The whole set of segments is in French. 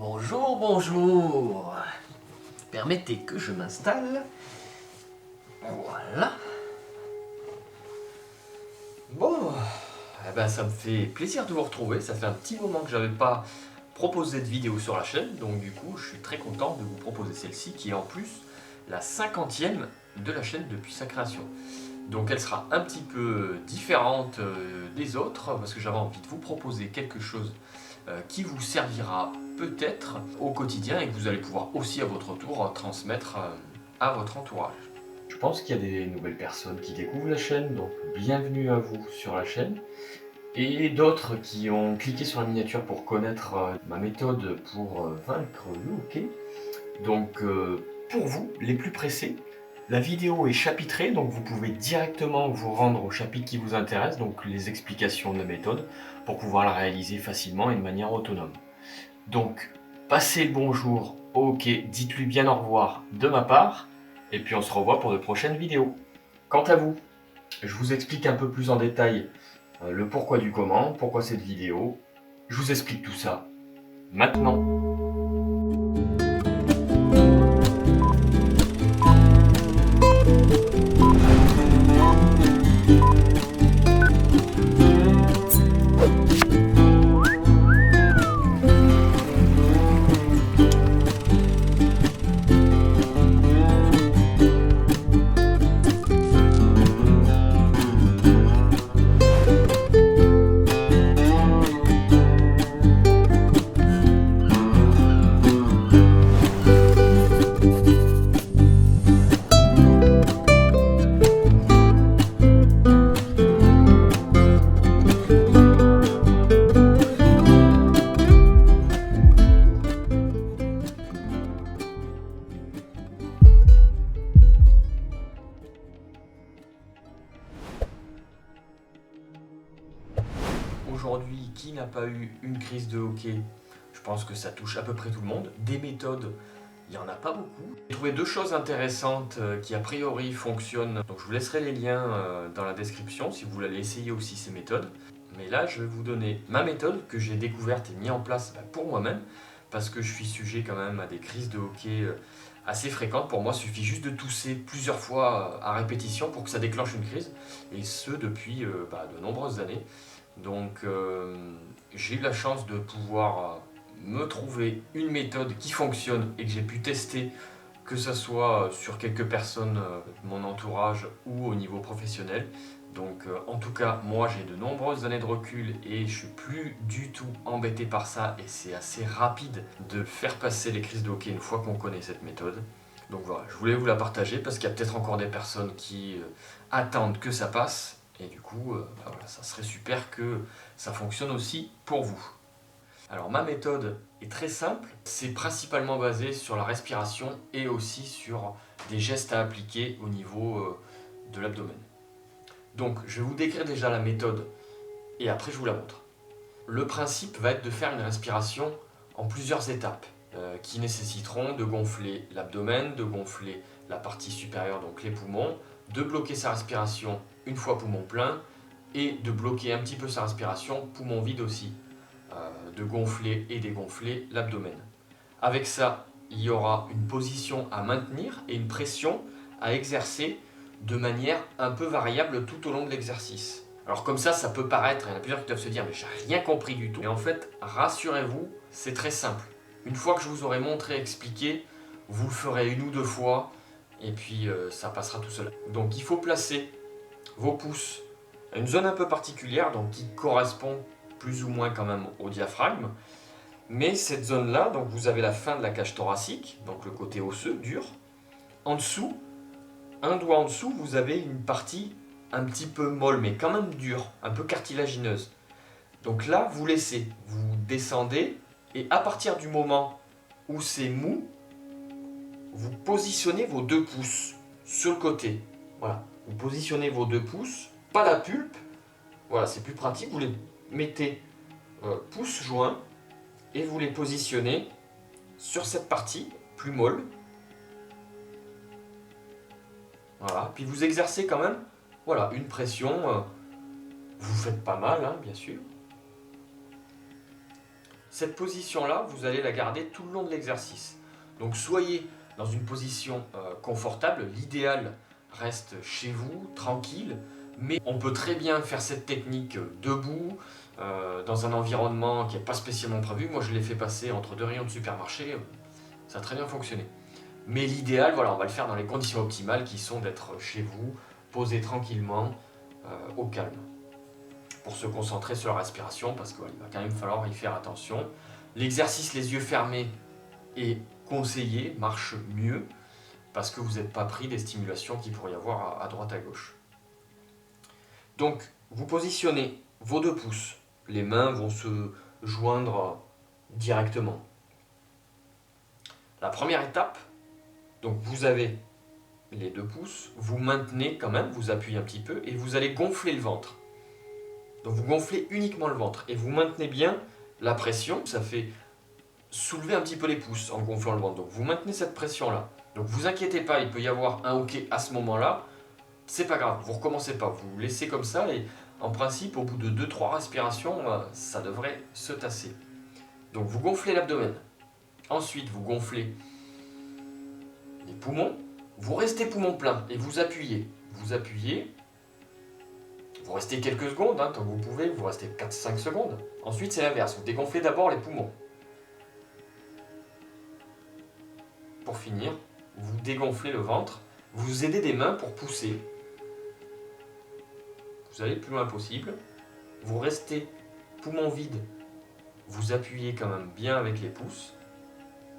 Bonjour, bonjour. Permettez que je m'installe. Voilà. Bon, eh ben, ça me fait plaisir de vous retrouver. Ça fait un petit moment que j'avais pas proposé de vidéo sur la chaîne, donc du coup, je suis très content de vous proposer celle-ci, qui est en plus la 50e de la chaîne depuis sa création. Donc elle sera un petit peu différente des autres, parce que j'avais envie de vous proposer quelque chose qui vous servira peut-être au quotidien et que vous allez pouvoir aussi à votre tour transmettre à votre entourage. Je pense qu'il y a des nouvelles personnes qui découvrent la chaîne, donc bienvenue à vous sur la chaîne. Et d'autres qui ont cliqué sur la miniature pour connaître ma méthode pour vaincre le hockey. Donc pour vous, les plus pressés, la vidéo est chapitrée, donc vous pouvez directement vous rendre au chapitre qui vous intéresse, donc les explications de la méthode, pour pouvoir la réaliser facilement et de manière autonome. Donc, passez le bonjour au hockey, dites-lui bien au revoir de ma part, et puis on se revoit pour de prochaines vidéos. Quant à vous, je vous explique un peu plus en détail le pourquoi du comment, pourquoi cette vidéo. Je vous explique tout ça maintenant. Aujourd'hui, qui n'a pas eu une crise de hockey? Je pense que ça touche à peu près tout le monde. Des méthodes, il n'y en a pas beaucoup. J'ai trouvé deux choses intéressantes qui a priori fonctionnent. Donc je vous laisserai les liens dans la description si vous voulez essayer aussi ces méthodes. Mais là, je vais vous donner ma méthode que j'ai découverte et mise en place pour moi-même parce que je suis sujet quand même à des crises de hockey assez fréquentes. Pour moi, il suffit juste de tousser plusieurs fois à répétition pour que ça déclenche une crise. Et ce, depuis de nombreuses années. Donc j'ai eu la chance de pouvoir me trouver une méthode qui fonctionne et que j'ai pu tester, que ce soit sur quelques personnes de mon entourage ou au niveau professionnel. Donc en tout cas, moi j'ai de nombreuses années de recul et je suis plus du tout embêté par ça et c'est assez rapide de faire passer les crises de hockey une fois qu'on connaît cette méthode. Donc voilà, je voulais vous la partager parce qu'il y a peut-être encore des personnes qui attendent que ça passe. Et du coup, voilà, ça serait super que ça fonctionne aussi pour vous. Alors ma méthode est très simple, c'est principalement basé sur la respiration et aussi sur des gestes à appliquer au niveau de l'abdomen. Donc je vais vous décrire déjà la méthode et après je vous la montre. Le principe va être de faire une respiration en plusieurs étapes qui nécessiteront de gonfler l'abdomen, de gonfler la partie supérieure, donc les poumons, de bloquer sa respiration une fois poumon plein et de bloquer un petit peu sa respiration, poumon vide aussi, de gonfler et dégonfler l'abdomen. Avec ça, il y aura une position à maintenir et une pression à exercer de manière un peu variable tout au long de l'exercice. Alors comme ça peut paraître, il y en a plusieurs qui doivent se dire mais j'ai rien compris du tout. Mais en fait, rassurez-vous, c'est très simple. Une fois que je vous aurai montré, expliqué, vous le ferez une ou deux fois et puis ça passera tout seul. Donc il faut placer vos pouces à une zone un peu particulière, donc qui correspond plus ou moins quand même au diaphragme. Mais cette zone-là, donc vous avez la fin de la cage thoracique, donc le côté osseux, dur. En dessous, un doigt en dessous, vous avez une partie un petit peu molle, mais quand même dure, un peu cartilagineuse. Donc là, vous laissez, vous descendez, et à partir du moment où c'est mou, vous positionnez vos deux pouces sur le côté. Voilà, vous positionnez vos deux pouces, pas la pulpe. Voilà, c'est plus pratique. Vous les mettez pouces joints et vous les positionnez sur cette partie plus molle. Voilà, puis vous exercez quand même, voilà, une pression. Vous faites pas mal, hein, bien sûr. Cette position-là, vous allez la garder tout le long de l'exercice. Donc soyez dans une position confortable. L'idéal reste chez vous, tranquille. Mais on peut très bien faire cette technique debout, dans un environnement qui n'est pas spécialement prévu. Moi, je l'ai fait passer entre 2 rayons de supermarché. Ça a très bien fonctionné. Mais l'idéal, voilà, on va le faire dans les conditions optimales qui sont d'être chez vous, posé tranquillement, au calme. Pour se concentrer sur la respiration, parce qu'il va quand même falloir y faire attention. L'exercice les yeux fermés est conseillé, marche mieux, parce que vous n'êtes pas pris des stimulations qu'il pourrait y avoir à droite à gauche. Donc, vous positionnez vos 2 pouces. Les mains vont se joindre directement. La première étape, donc vous avez les 2 pouces, vous maintenez quand même, vous appuyez un petit peu et vous allez gonfler le ventre. Donc vous gonflez uniquement le ventre et vous maintenez bien la pression, ça fait soulever un petit peu les pouces en gonflant le ventre. Donc vous maintenez cette pression-là. Donc vous inquiétez pas, il peut y avoir un hoquet à ce moment-là, c'est pas grave, vous recommencez pas, vous laissez comme ça et en principe au bout de 2-3 respirations, ça devrait se tasser. Donc vous gonflez l'abdomen. Ensuite, vous gonflez les poumons, vous restez poumon plein et vous appuyez. Vous appuyez, vous restez quelques secondes, tant que vous pouvez, vous restez 4-5 secondes. Ensuite, c'est l'inverse, vous dégonflez d'abord les poumons. Pour finir, vous dégonflez le ventre, vous aidez des mains pour pousser. Vous allez le plus loin possible, vous restez poumon vide, vous appuyez quand même bien avec les pouces.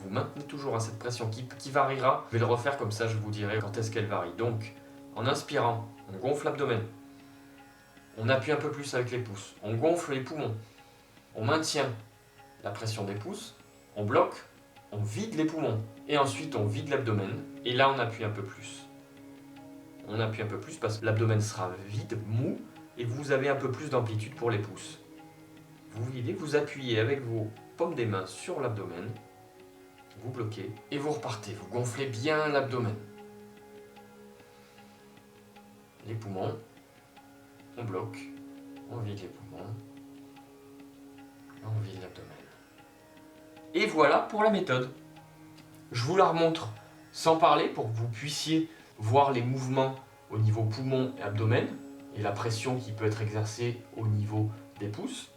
Vous maintenez toujours à cette pression qui variera. Je vais le refaire comme ça, je vous dirai quand est-ce qu'elle varie. Donc, en inspirant, on gonfle l'abdomen. On appuie un peu plus avec les pouces. On gonfle les poumons. On maintient la pression des pouces. On bloque. On vide les poumons. Et ensuite, on vide l'abdomen. Et là, on appuie un peu plus. On appuie un peu plus parce que l'abdomen sera vide, mou. Et vous avez un peu plus d'amplitude pour les pouces. Vous videz, vous appuyez avec vos paumes des mains sur l'abdomen. Vous bloquez et vous repartez, vous gonflez bien l'abdomen. Les poumons, on bloque, on vide les poumons, on vide l'abdomen. Et voilà pour la méthode. Je vous la remontre sans parler pour que vous puissiez voir les mouvements au niveau poumon et abdomen et la pression qui peut être exercée au niveau des pouces.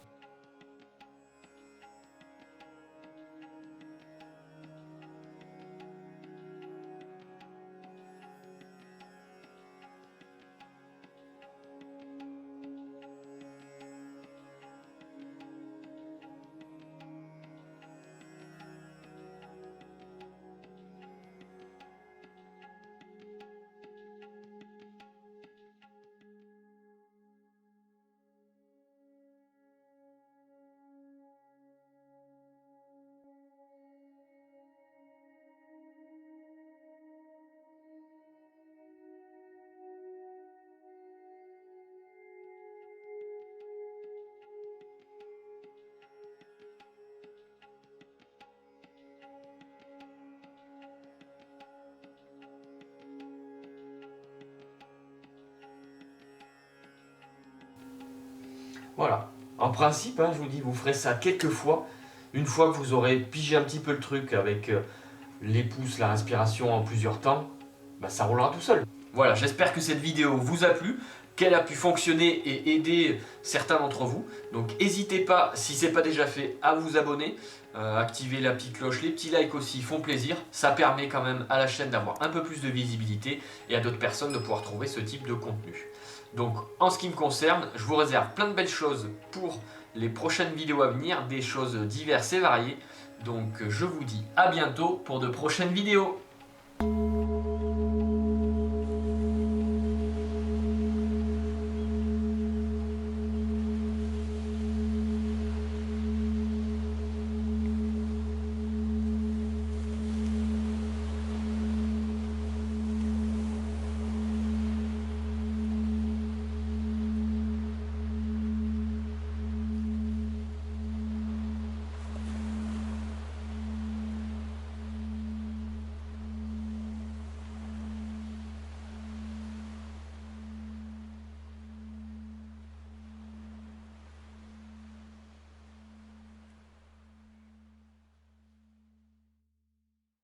Voilà. En principe, je vous dis, vous ferez ça quelques fois. Une fois que vous aurez pigé un petit peu le truc avec les pouces, la respiration en plusieurs temps, ça roulera tout seul. Voilà, j'espère que cette vidéo vous a plu, qu'elle a pu fonctionner et aider certains d'entre vous. Donc n'hésitez pas, si ce n'est pas déjà fait, à vous abonner, activer la petite cloche, les petits likes aussi font plaisir. Ça permet quand même à la chaîne d'avoir un peu plus de visibilité et à d'autres personnes de pouvoir trouver ce type de contenu. Donc en ce qui me concerne, je vous réserve plein de belles choses pour les prochaines vidéos à venir, des choses diverses et variées. Donc je vous dis à bientôt pour de prochaines vidéos.